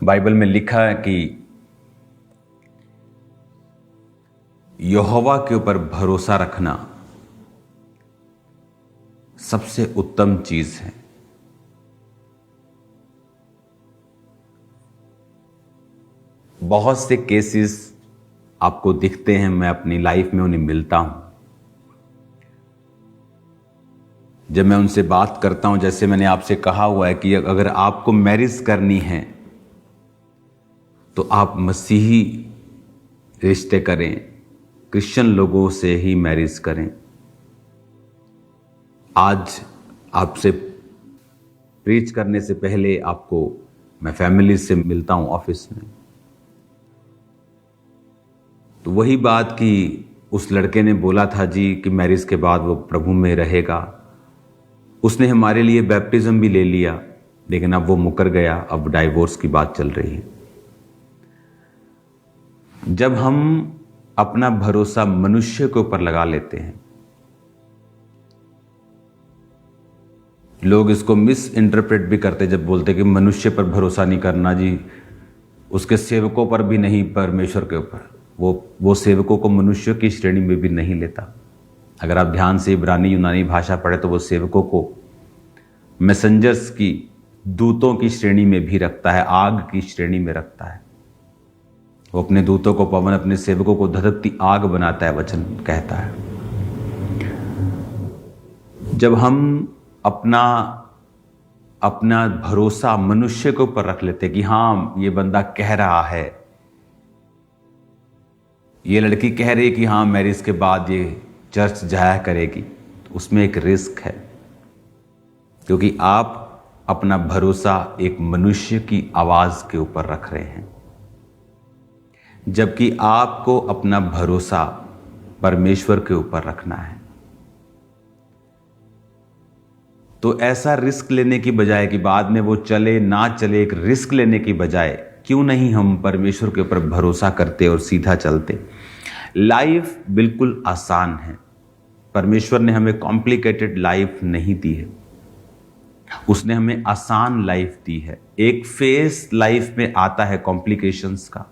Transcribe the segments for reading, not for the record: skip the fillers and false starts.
Bible में लिखा है कि यहोवा के ऊपर भरोसा रखना सबसे उत्तम चीज है। बहुत से केसेस आपको दिखते हैं, मैं अपनी लाइफ में उन्हें मिलता हूं। जब मैं उनसे बात करता हूं, जैसे मैंने आपसे कहा हुआ है कि अगर आपको मैरिज करनी है तो आप मसीही रिश्ते करें, क्रिश्चियन लोगों से ही मैरिज करें। आज आपसे प्रीच करने से पहले आपको मैं फैमिली से मिलता हूं ऑफिस में, तो वही बात कि उस लड़के ने बोला था जी कि मैरिज के बाद वो प्रभु में रहेगा। उसने हमारे लिए बैप्टिज्म भी ले लिया, लेकिन अब वो मुकर गया। अब डाइवोर्स की बात चल रही है। जब हम अपना भरोसा मनुष्य के ऊपर लगा लेते हैं, लोग इसको मिस इंटरप्रेट भी करते, जब बोलते कि मनुष्य पर भरोसा नहीं करना जी, उसके सेवकों पर भी नहीं, परमेश्वर के ऊपर। वो सेवकों को मनुष्य की श्रेणी में भी नहीं लेता। अगर आप ध्यान से इब्रानी यूनानी भाषा पढ़े तो वो सेवकों को मैसेंजर्स की, दूतों की श्रेणी में भी रखता है, आग की श्रेणी में रखता है। वो अपने दूतों को पवन, अपने सेवकों को धधकती आग बनाता है, वचन कहता है। जब हम अपना भरोसा मनुष्य के ऊपर रख लेते कि हाँ ये बंदा कह रहा है, ये लड़की कह रही है कि हाँ मैरिज के बाद ये चर्च जाया करेगी, तो उसमें एक रिस्क है, क्योंकि आप अपना भरोसा एक मनुष्य की आवाज के ऊपर रख रहे हैं, जबकि आपको अपना भरोसा परमेश्वर के ऊपर रखना है। तो ऐसा रिस्क लेने की बजाय कि बाद में वो चले ना चले, एक रिस्क लेने की बजाय क्यों नहीं हम परमेश्वर के ऊपर भरोसा करते और सीधा चलते। लाइफ बिल्कुल आसान है। परमेश्वर ने हमें कॉम्प्लिकेटेड लाइफ नहीं दी है, उसने हमें आसान लाइफ दी है। एक फेस लाइफ में आता है कॉम्प्लिकेशंस का।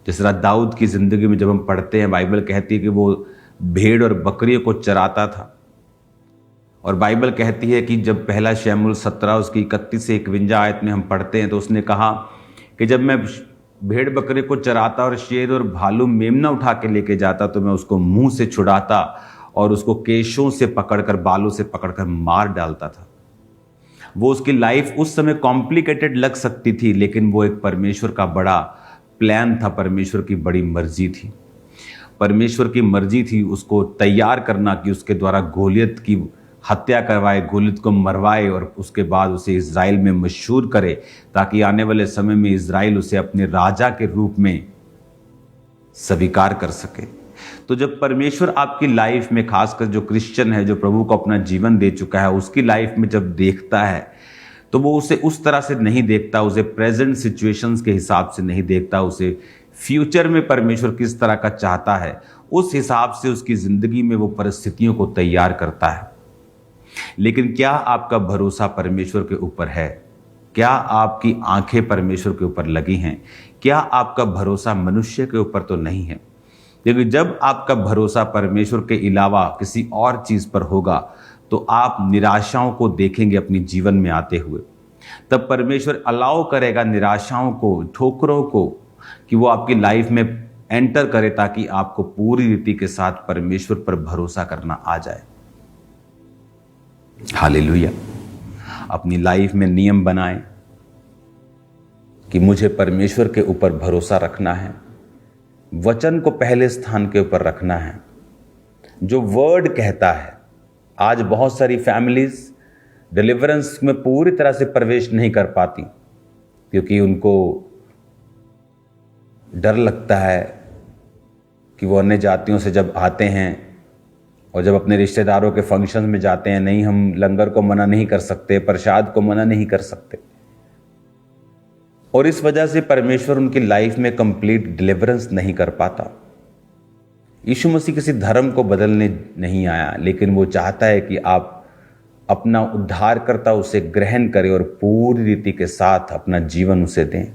जिस तरह दाऊद की जिंदगी में जब हम पढ़ते हैं, बाइबल कहती है कि वो भेड़ और बकरियों को चराता था, और बाइबल कहती है कि जब पहला शमूएल 17 उसकी 31 से 51 आयत में हम पढ़ते हैं, तो उसने कहा कि जब मैं भेड़ बकरे को चराता और शेर और भालू मेमना उठा के लेके जाता, तो मैं उसको मुंह से छुड़ाता और उसको केशों से पकड़कर, बालों से पकड़कर मार डालता था। वो उसकी लाइफ उस समय कॉम्प्लिकेटेड लग सकती थी, लेकिन वो एक परमेश्वर का बड़ा प्लान था, परमेश्वर की बड़ी मर्जी थी। परमेश्वर की मर्जी थी उसको तैयार करना कि उसके द्वारा गोलियत की हत्या करवाए, गोलियत को मरवाए और उसके बाद उसे इज़राइल में मशहूर करे, ताकि आने वाले समय में इज़राइल उसे अपने राजा के रूप में स्वीकार कर सके। तो जब परमेश्वर आपकी लाइफ में, खासकर जो क्रिश्चियन है, जो प्रभु को अपना जीवन दे चुका है, उसकी लाइफ में जब देखता है, तो वो उसे उस तरह से नहीं देखता, उसे प्रेजेंट सिचुएशंस के हिसाब से नहीं देखता, उसे फ्यूचर में परमेश्वर किस तरह का चाहता है उस हिसाब से उसकी जिंदगी में वो परिस्थितियों को तैयार करता है। लेकिन क्या आपका भरोसा परमेश्वर के ऊपर है? क्या आपकी आंखें परमेश्वर के ऊपर लगी हैं? क्या आपका भरोसा मनुष्य के ऊपर तो नहीं है? क्योंकि जब आपका भरोसा परमेश्वर के अलावा किसी और चीज पर होगा, तो आप निराशाओं को देखेंगे अपने जीवन में आते हुए। तब परमेश्वर अलाउ करेगा निराशाओं को, ठोकरों को, कि वो आपकी लाइफ में एंटर करे, ताकि आपको पूरी रीति के साथ परमेश्वर पर भरोसा करना आ जाए। हालेलुया। अपनी लाइफ में नियम बनाएं कि मुझे परमेश्वर के ऊपर भरोसा रखना है, वचन को पहले स्थान के ऊपर रखना है, जो वर्ड कहता है। आज बहुत सारी फैमिलीज डिलीवरेंस में पूरी तरह से प्रवेश नहीं कर पाती, क्योंकि उनको डर लगता है कि वो अन्य जातियों से जब आते हैं और जब अपने रिश्तेदारों के फंक्शन में जाते हैं, नहीं हम लंगर को मना नहीं कर सकते, प्रसाद को मना नहीं कर सकते, और इस वजह से परमेश्वर उनकी लाइफ में कंप्लीट डिलीवरेंस नहीं कर पाता। यीशु मसीह किसी धर्म को बदलने नहीं आया, लेकिन वो चाहता है कि आप अपना उद्धारकर्ता उसे ग्रहण करें और पूरी रीति के साथ अपना जीवन उसे दें।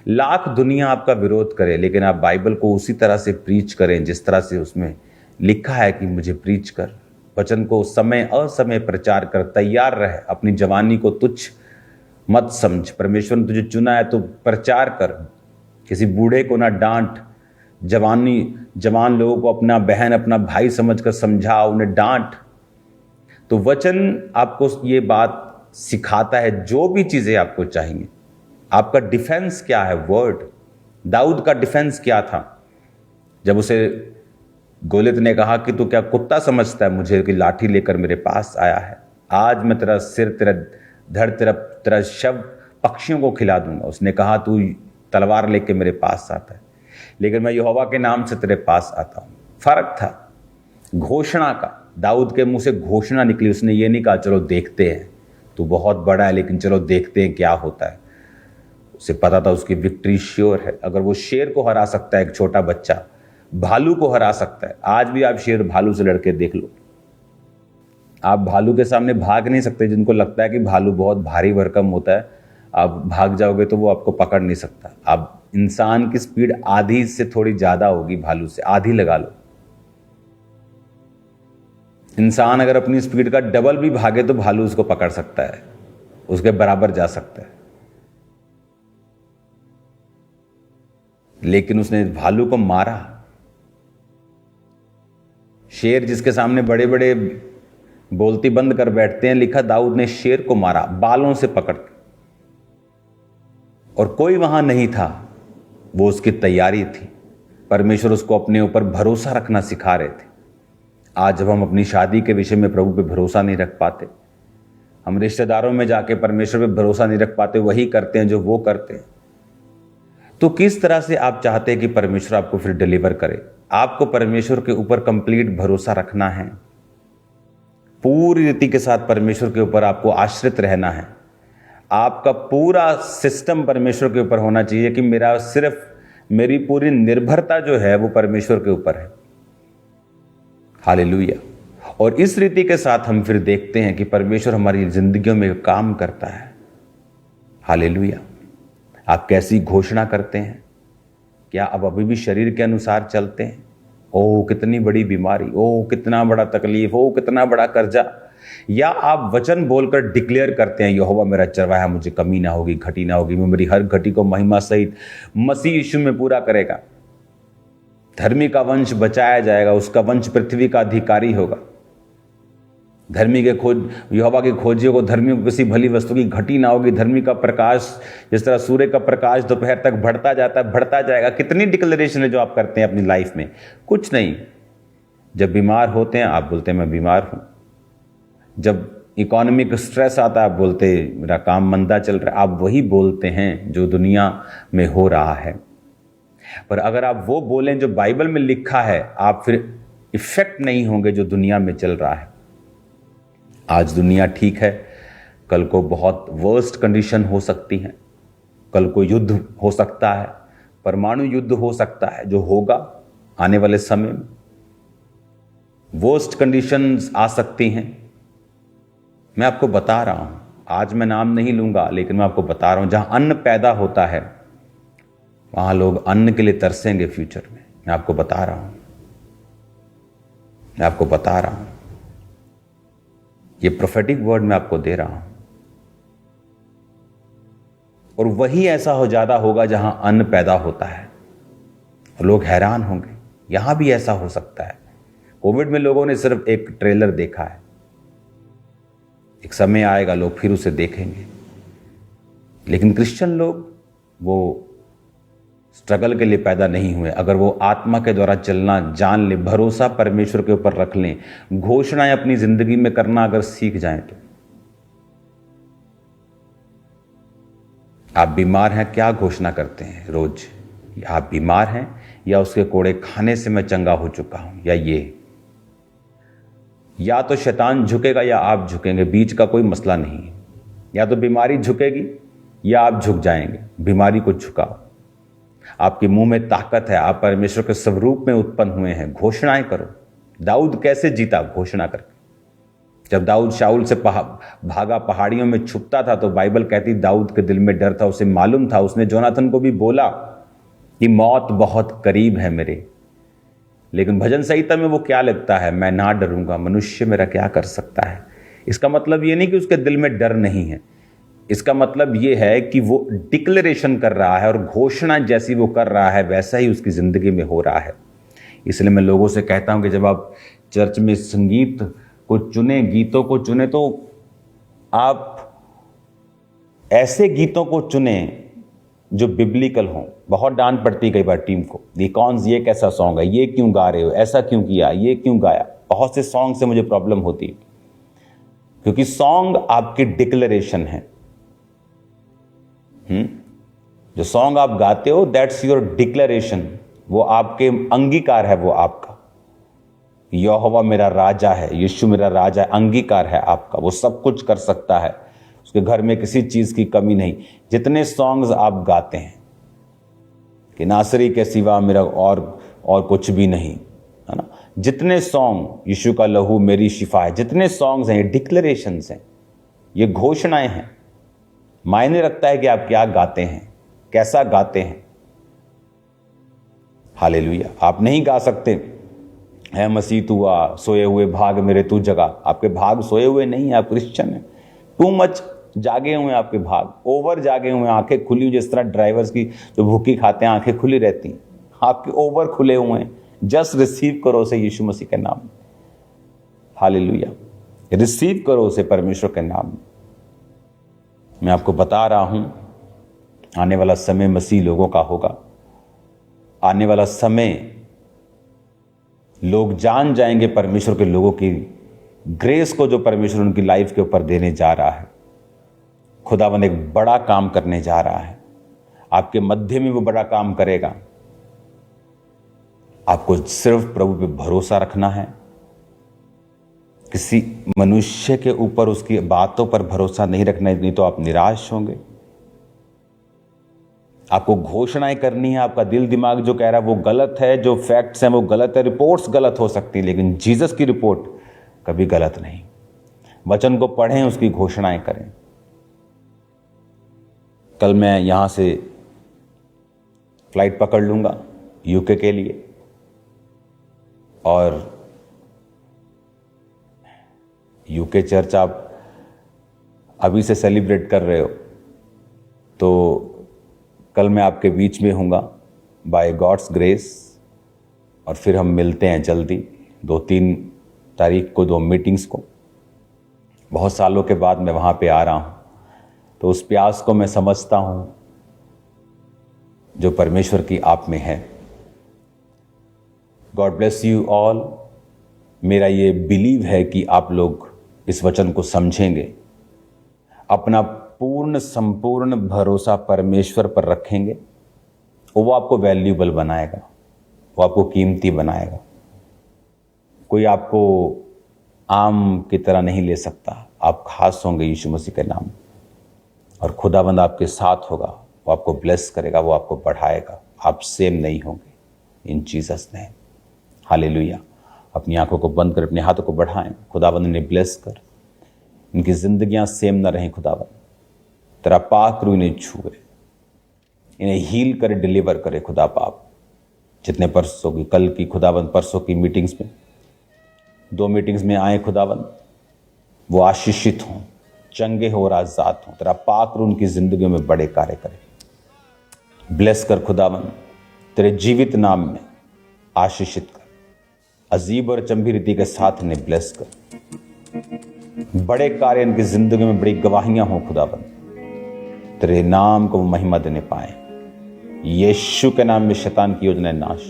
लाख दुनिया आपका विरोध करे, लेकिन आप बाइबल को उसी तरह से प्रीच करें जिस तरह से उसमें लिखा है कि मुझे प्रीच कर। वचन को समय असमय प्रचार कर, तैयार रहे, अपनी जवानी को तुच्छ मत समझ। परमेश्वर ने तुझे चुना है तो प्रचार कर। किसी बूढ़े को ना डांट, जवान लोगों को अपना बहन अपना भाई समझकर समझा, उन्हें डांट। तो वचन आपको ये बात सिखाता है, जो भी चीजें आपको चाहिए। आपका डिफेंस क्या है? वर्ड। दाऊद का डिफेंस क्या था? जब उसे गोलियत ने कहा कि तू क्या कुत्ता समझता है मुझे कि लाठी लेकर मेरे पास आया है? आज मैं तेरा सिर, तेरा धड़, तेरा शव पक्षियों को खिला दूंगा। उसने कहा तू तलवार लेके मेरे पास आता है, लेकिन मैं यहोवा के नाम से तेरे पास आता हूं। फर्क था घोषणा का। दाऊद के मुंह से घोषणा निकली। उसने ये नहीं कहा चलो देखते हैं, तू बहुत बड़ा है लेकिन चलो देखते हैं क्या होता है। उसे पता था उसकी विक्ट्री श्योर है। अगर वो शेर को हरा सकता है, एक छोटा बच्चा भालू को हरा सकता है। आज भी आप शेर भालू से लड़के देख लो, आप भालू के सामने भाग नहीं सकते। जिनको लगता है कि भालू बहुत भारी भरकम होता है, आप भाग जाओगे तो वो आपको पकड़ नहीं सकता। आप इंसान की स्पीड आधी से थोड़ी ज्यादा होगी, भालू से आधी लगा लो। इंसान अगर अपनी स्पीड का डबल भी भागे तो भालू उसको पकड़ सकता है, उसके बराबर जा सकता है। लेकिन उसने भालू को मारा। शेर जिसके सामने बड़े बड़े बोलती बंद कर बैठते हैं, लिखा दाऊद ने शेर को मारा बालों से पकड़ के, और कोई वहां नहीं था। वो उसकी तैयारी थी। परमेश्वर उसको अपने ऊपर भरोसा रखना सिखा रहे थे। आज जब हम अपनी शादी के विषय में प्रभु पे भरोसा नहीं रख पाते, हम रिश्तेदारों में जाके परमेश्वर पे भरोसा नहीं रख पाते, वही करते हैं जो वो करते हैं, तो किस तरह से आप चाहते हैं कि परमेश्वर आपको फिर डिलीवर करे? आपको परमेश्वर के ऊपर कंप्लीट भरोसा रखना है। पूरी रीति के साथ परमेश्वर के ऊपर आपको आश्रित रहना है। आपका पूरा सिस्टम परमेश्वर के ऊपर होना चाहिए कि मेरी पूरी निर्भरता जो है वो परमेश्वर के ऊपर है। हालेलुया। और इस रीति के साथ हम फिर देखते हैं कि परमेश्वर हमारी जिंदगियों में काम करता है। हालेलुया। आप कैसी घोषणा करते हैं? क्या आप अभी भी शरीर के अनुसार चलते हैं? ओह कितनी बड़ी बीमारी, ओह कितना बड़ा तकलीफ, ओह कितना बड़ा कर्जा। या आप वचन बोलकर डिक्लेयर करते हैं यहोवा मेरा चरवाहा, मुझे कमी ना होगी, घटी ना होगी, मैं मेरी हर घटी को महिमा सहित मसीह यीशु में पूरा करेगा। धर्मी का वंश बचाया जाएगा, उसका वंश पृथ्वी का अधिकारी होगा। धर्मी के खोज यहोवा के खोजियों को, धर्मियों को किसी भली वस्तु की घटी ना होगी। धर्मी का प्रकाश जिस तरह सूर्य का प्रकाश दोपहर तक बढ़ता जाता है, बढ़ता जाएगा। कितनी डिक्लेरेशन है जो आप करते हैं अपनी लाइफ में? कुछ नहीं। जब बीमार होते हैं आप बोलते हैं मैं बीमार हूं। जब इकोनॉमिक स्ट्रेस आता है आप बोलते मेरा काम मंदा चल रहा है। आप वही बोलते हैं जो दुनिया में हो रहा है। पर अगर आप वो बोलें जो बाइबल में लिखा है, आप फिर इफेक्ट नहीं होंगे जो दुनिया में चल रहा है। आज दुनिया ठीक है, कल को बहुत वर्स्ट कंडीशन हो सकती है। कल को युद्ध हो सकता है, परमाणु युद्ध हो सकता है जो होगा आने वाले समय में। वर्स्ट कंडीशंस आ सकती हैं। मैं आपको बता रहा हूं, आज मैं नाम नहीं लूंगा, लेकिन मैं आपको बता रहा हूं जहां अन्न पैदा होता है वहां लोग अन्न के लिए तरसेंगे फ्यूचर में। मैं आपको बता रहा हूं, मैं आपको बता रहा हूं। ये प्रोफेटिक वर्ड मैं आपको दे रहा हूं। और वही ऐसा हो ज्यादा होगा जहां अन्न पैदा होता है। लोग हैरान होंगे, यहां भी ऐसा हो सकता है। कोविड में लोगों ने सिर्फ एक ट्रेलर देखा है। एक समय आएगा लोग फिर उसे देखेंगे। लेकिन क्रिश्चियन लोग वो स्ट्रगल के लिए पैदा नहीं हुए। अगर वो आत्मा के द्वारा चलना जान ले, भरोसा परमेश्वर के ऊपर रख लें, घोषणाएं अपनी जिंदगी में करना अगर सीख जाएं तो। आप बीमार हैं, क्या घोषणा करते हैं रोज? आप बीमार हैं या उसके कोड़े खाने से मैं चंगा हो चुका हूं, या तो शैतान झुकेगा या आप झुकेंगे, बीच का कोई मसला नहीं है। या तो बीमारी झुकेगी या आप झुक जाएंगे। बीमारी को झुकाओ। आपके मुंह में ताकत है, आप परमेश्वर के स्वरूप में उत्पन्न हुए हैं। घोषणाएं करो। दाऊद कैसे जीता? घोषणा करके। जब दाऊद शाऊल से भागा, पहाड़ियों में छुपता था, तो बाइबल कहती दाऊद के दिल में डर था, उसे मालूम था, उसने जोनाथन को भी बोला कि मौत बहुत करीब है मेरे। लेकिन भजन संहिता में वो क्या लिखता है, मैं ना डरूंगा, मनुष्य मेरा क्या कर सकता है। इसका मतलब ये नहीं कि उसके दिल में डर नहीं है, इसका मतलब ये है कि वो डिक्लेरेशन कर रहा है और घोषणा जैसी वो कर रहा है वैसा ही उसकी ज़िंदगी में हो रहा है। इसलिए मैं लोगों से कहता हूं कि जब आप चर्च में संगीत को चुने, गीतों को चुने, तो आप ऐसे गीतों को चुने जो बिब्लिकल हों। बहुत डांट पड़ती कई बार टीम को, ये कैसा सॉन्ग है, ये क्यों गा रहे हो, ऐसा क्यों किया, ये क्यों गाया। बहुत से सॉन्ग से मुझे प्रॉब्लम होती है, क्योंकि सॉन्ग आपकी डिक्लेरेशन है। जो सॉन्ग आप गाते हो दैट्स योर डिक्लेरेशन, वो आपके अंगीकार है, वो आपका। यहोवा मेरा राजा है, यीशु मेरा राजा है, अंगीकार है आपका। वो सब कुछ कर सकता है, उसके घर में किसी चीज की कमी नहीं। जितने सॉन्ग्स आप गाते हैं कि नासरी के सिवा मेरा और कुछ भी नहीं, है ना, जितने सॉन्ग, यीशु का लहू मेरी शिफा है, जितने सॉन्ग्स हैं ये डिक्लेरेशंस हैं, ये घोषणाएं हैं। मायने रखता है कि आप क्या गाते हैं, कैसा गाते हैं। हालेलुया। आप नहीं गा सकते है मसीह तू आ, सोए हुए भाग मेरे तू जगा। आपके भाग सोए हुए नहीं है, आप क्रिश्चियन हैं। टू मच जागे हुए हैं आपके भाग, ओवर जागे हुए हैं, आंखें खुली हुई, जिस तरह ड्राइवर्स की जो भूखी खाते हैं आंखें खुली रहती हैं, आपके ओवर खुले हुए हैं। जस्ट रिसीव करो उसे यीशु मसीह के नाम में। हालेलुया। रिसीव करो उसे परमेश्वर के नाम में। मैं आपको बता रहा हूं, आने वाला समय मसीह लोगों का होगा। आने वाला समय लोग जान जाएंगे परमेश्वर के लोगों की ग्रेस को, जो परमेश्वर उनकी लाइफ के ऊपर देने जा रहा है। खुदावंद एक बड़ा काम करने जा रहा है, आपके मध्य में वो बड़ा काम करेगा। आपको सिर्फ प्रभु पे भरोसा रखना है, किसी मनुष्य के ऊपर, उसकी बातों पर भरोसा नहीं रखना, नहीं तो आप निराश होंगे। आपको घोषणाएं करनी है। आपका दिल दिमाग जो कह रहा है वो गलत है, जो फैक्ट्स हैं वो गलत है, रिपोर्ट्स गलत हो सकती, लेकिन जीसस की रिपोर्ट कभी गलत नहीं। वचन को पढ़ें, उसकी घोषणाएं करें। कल मैं यहां से फ्लाइट पकड़ लूंगा यूके के लिए, और यूके चर्च आप अभी से सेलिब्रेट कर रहे हो, तो कल मैं आपके बीच में हूँगा बाय गॉड्स ग्रेस। और फिर हम मिलते हैं जल्दी 2-3 तारीख को 2 मीटिंग्स को। बहुत सालों के बाद मैं वहाँ पे आ रहा हूँ, तो उस प्यास को मैं समझता हूँ जो परमेश्वर की आप में है। God bless you all. मेरा ये बिलीव है कि आप लोग इस वचन को समझेंगे, अपना पूर्ण संपूर्ण भरोसा परमेश्वर पर रखेंगे, वो आपको वैल्यूएबल बनाएगा, वो आपको कीमती बनाएगा। कोई आपको आम की तरह नहीं ले सकता, आप खास होंगे यीशु मसीह के नाम। और खुदावंद आपके साथ होगा, वो आपको ब्लेस करेगा, वो आपको बढ़ाएगा। आप सेम नहीं होंगे इन जीसस नेम। हालेलुया। अपनी आंखों को बंद कर अपने हाथों को बढ़ाएं। खुदावंद ने ब्लेस कर, इनकी जिंदगियां सेम ना रहें। खुदावंद तेरा पाक रू इन्हें छुए, इन्हें हील करे, डिलीवर करे। खुदा पाप जितने परसों की, कल की, खुदावंद परसों की मीटिंग्स में, 2 मीटिंग्स में आए खुदावंद, वो आशीषित हों, चंगे हो और आजाद हों। तेरा पाक रू उनकी जिंदगी में बड़े कार्य करे। ब्लेस कर खुदावंद, तेरे जीवित नाम में आशीषित कर। अजीब और चंबी रीति के साथ इन्हें ब्लेस कर। बड़े कार्य इनकी जिंदगी में, बड़ी गवाहियां हों खुदावंद। तेरे नाम को महिमा देने पाए। यीशु के नाम में शैतान की योजना नाश।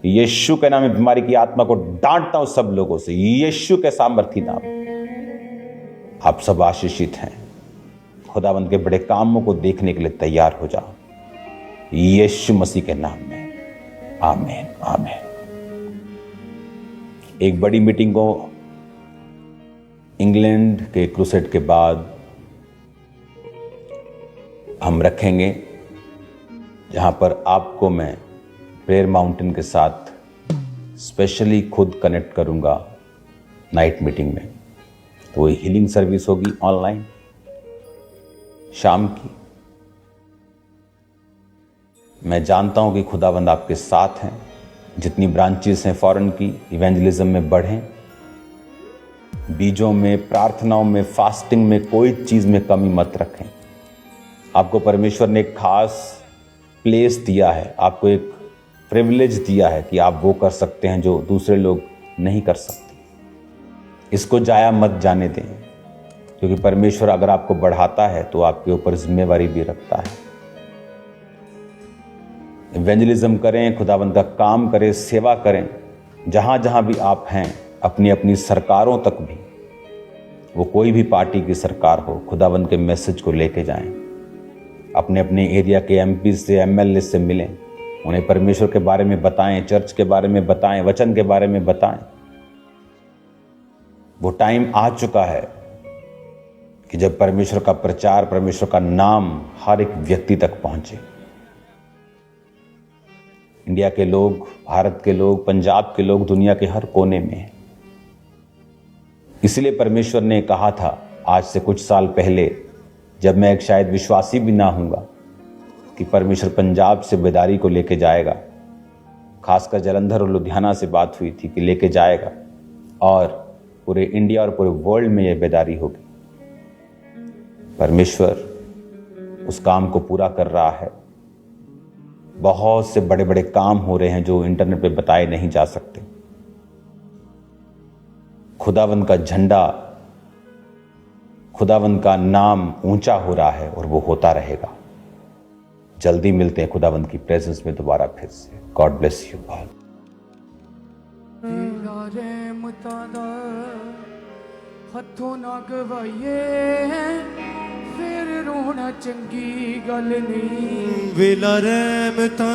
यीशु के नाम में बीमारी की आत्मा को डांटता हूं सब लोगों से, यीशु के सामर्थी नाम। आप सब आशीषित हैं। खुदावंद के बड़े कामों को देखने के लिए तैयार हो जाओ, यीशु मसीह के नाम में। आमीन आमीन। एक बड़ी मीटिंग को इंग्लैंड के क्रूसेड के बाद हम रखेंगे, जहां पर आपको मैं प्रेयर माउंटेन के साथ स्पेशली खुद कनेक्ट करूंगा नाइट मीटिंग में। तो वो हीलिंग सर्विस होगी ऑनलाइन शाम की। मैं जानता हूं कि खुदावंद आपके साथ हैं। जितनी ब्रांचेस हैं फॉरेन की, इवेंजलिज्म में बढ़ें, बीजों में, प्रार्थनाओं में, फास्टिंग में, कोई चीज में कमी मत रखें। आपको परमेश्वर ने एक खास प्लेस दिया है, आपको एक प्रिविलेज दिया है कि आप वो कर सकते हैं जो दूसरे लोग नहीं कर सकते। इसको जाया मत जाने दें, क्योंकि परमेश्वर अगर आपको बढ़ाता है तो आपके ऊपर जिम्मेवारी भी रखता है। इवेंजलिज्म करें, खुदावंद का काम करें, सेवा करें। जहां जहां भी आप हैं, अपनी अपनी सरकारों तक भी, वो कोई भी पार्टी की सरकार हो, खुदावंद के मैसेज को लेके जाएं। अपने अपने एरिया के एमपी से, एमएलए से मिलें, उन्हें परमेश्वर के बारे में बताएं, चर्च के बारे में बताएं, वचन के बारे में बताएं। वो टाइम आ चुका है कि जब परमेश्वर का प्रचार, परमेश्वर का नाम हर एक व्यक्ति तक पहुंचे। इंडिया के लोग, भारत के लोग, पंजाब के लोग दुनिया के हर कोने में हैं। इसलिए परमेश्वर ने कहा था आज से कुछ साल पहले, जब मैं एक शायद विश्वासी भी ना हूंगा, कि परमेश्वर पंजाब से बेदारी को लेके जाएगा। खासकर जालंधर और लुधियाना से बात हुई थी कि लेके जाएगा, और पूरे इंडिया और पूरे वर्ल्ड में यह बेदारी होगी। परमेश्वर उस काम को पूरा कर रहा है। बहुत से बड़े बड़े काम हो रहे हैं जो इंटरनेट पे बताए नहीं जा सकते। खुदावंद का झंडा, खुदावंद का नाम ऊंचा हो रहा है और वो होता रहेगा। जल्दी मिलते हैं खुदावंद की प्रेजेंस में दोबारा फिर से। God bless you all. हथों ना गवाइए फिर रोना चंगी गल नहीं। वेला रहमतां